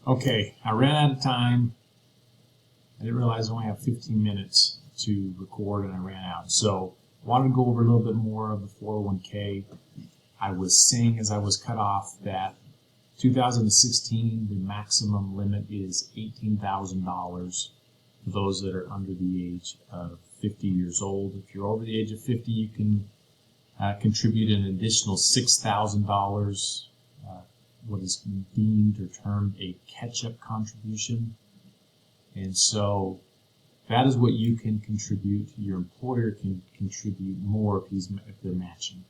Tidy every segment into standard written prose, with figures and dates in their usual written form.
Okay, I ran out of time. I didn't realize I only have 15 minutes to record and I ran out. So I wanted to go over a little bit more of the 401k. I was saying as I was cut off that 2016, the maximum limit is $18,000 for those that are under the age of 50 years old. If you're over the age of 50, you can contribute an additional $6,000, what is deemed or termed a catch-up contribution. And so that is what you can contribute. Your employer can contribute more if they're matching.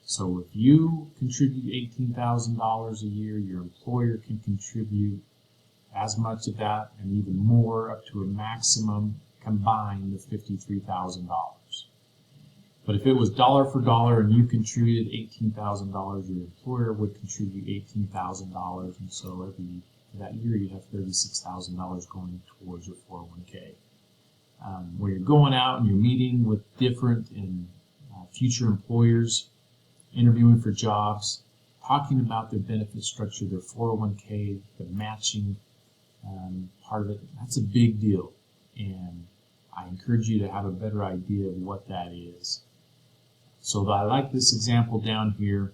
So if you contribute $18,000 a year, your employer can contribute as much of that and even more, up to a maximum combined of $53,000. But if it was dollar for dollar and you contributed $18,000, your employer would contribute $18,000, and so for that year you'd have $36,000 going towards your 401k. When you're going out and you're meeting with different and future employers, interviewing for jobs, talking about their benefit structure, their 401k, the matching part of it, that's a big deal. And I encourage you to have a better idea of what that is. So I like this example down here.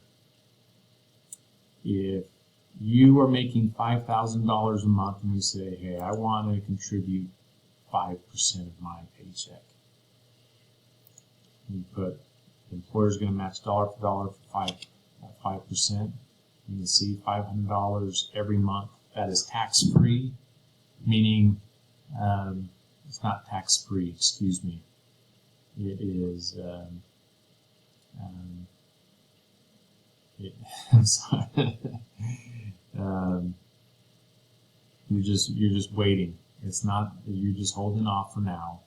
If you are making $5,000 a month and you say, hey, I want to contribute 5% of my paycheck. You put the employer is going to match dollar for dollar for 5%. You can see $500 every month. That is tax-free, meaning it's not tax-free, excuse me. It is, I'm sorry. You're just waiting. It's not, you're just holding off for now.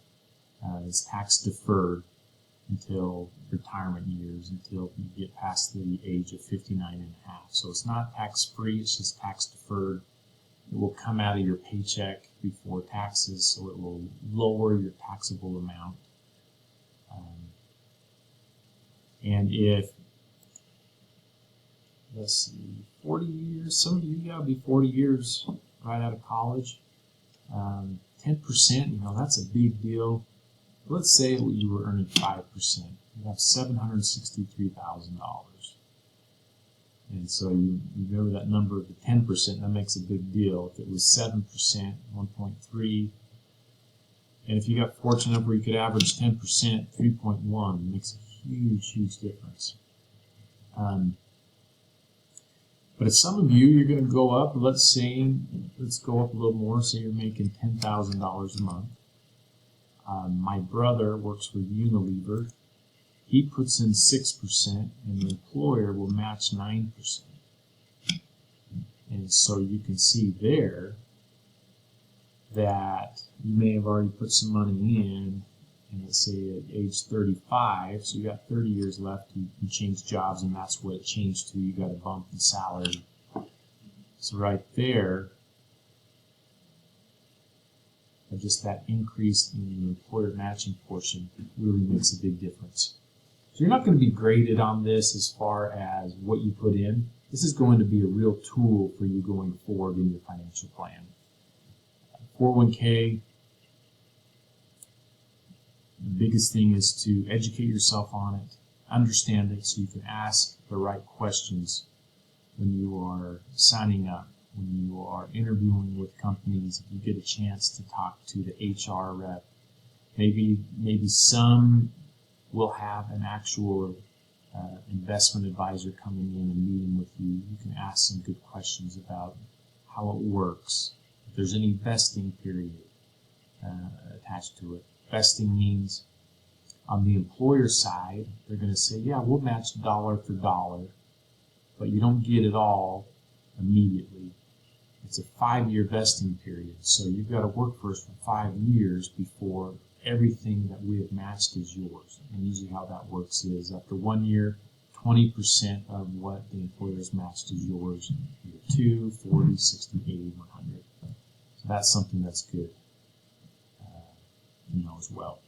It's tax deferred until retirement years, until you get past the age of 59 and a half. So it's not tax free, it's just tax deferred. It will come out of your paycheck before taxes, so it will lower your taxable amount. And if, let's see, 40 years, some of you gotta be 40 years right out of college. 10%, that's a big deal. Let's say you were earning 5%. You have $763,000. And so you remember that number of the 10%, that makes a big deal. If it was 7%, 1.3. And if you got fortunate enough where you could average 10%, 3.1, it makes a huge, huge difference. But if some of you, you're going to go up, let's go up a little more, say you're making $10,000 a month. My brother works for Unilever. He puts in 6%, and the employer will match 9%. And so you can see there that you may have already put some money in, and let's say at age 35, so you got 30 years left, you can change jobs, and that's what it changed to. You got a bump in salary. So right there, just that increase in the employer matching portion really makes a big difference. So you're not going to be graded on this as far as what you put in. This is going to be a real tool for you going forward in your financial plan. 401k, the biggest thing is to educate yourself on it, understand it so you can ask the right questions when you are signing up, when you are interviewing with companies. If you get a chance to talk to the HR rep, maybe some will have an actual investment advisor coming in and meeting with you. You can ask some good questions about how it works, if there's any vesting period attached to it. Vesting means on the employer side, they're going to say, yeah, we'll match dollar for dollar, but you don't get it all immediately. It's a 5-year vesting period, so you've got to work for us for 5 years before everything that we have matched is yours. And usually how that works is after 1 year, 20% of what the employer has matched is yours. Year 2, 40, 60, 80, 100. So that's something that's good, as well.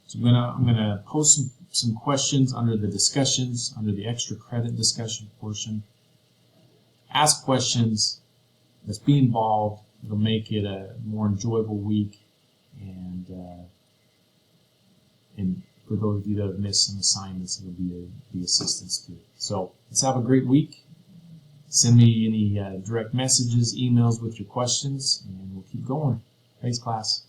So I'm gonna post some questions under the discussions, under the extra credit discussion portion. ask questions. Let's be involved. It'll make it a more enjoyable week, and for those of you that have missed some assignments, it'll be the assistance to it. So let's have a great week. Send me any direct messages, emails with your questions, and we'll keep going. Thanks, class.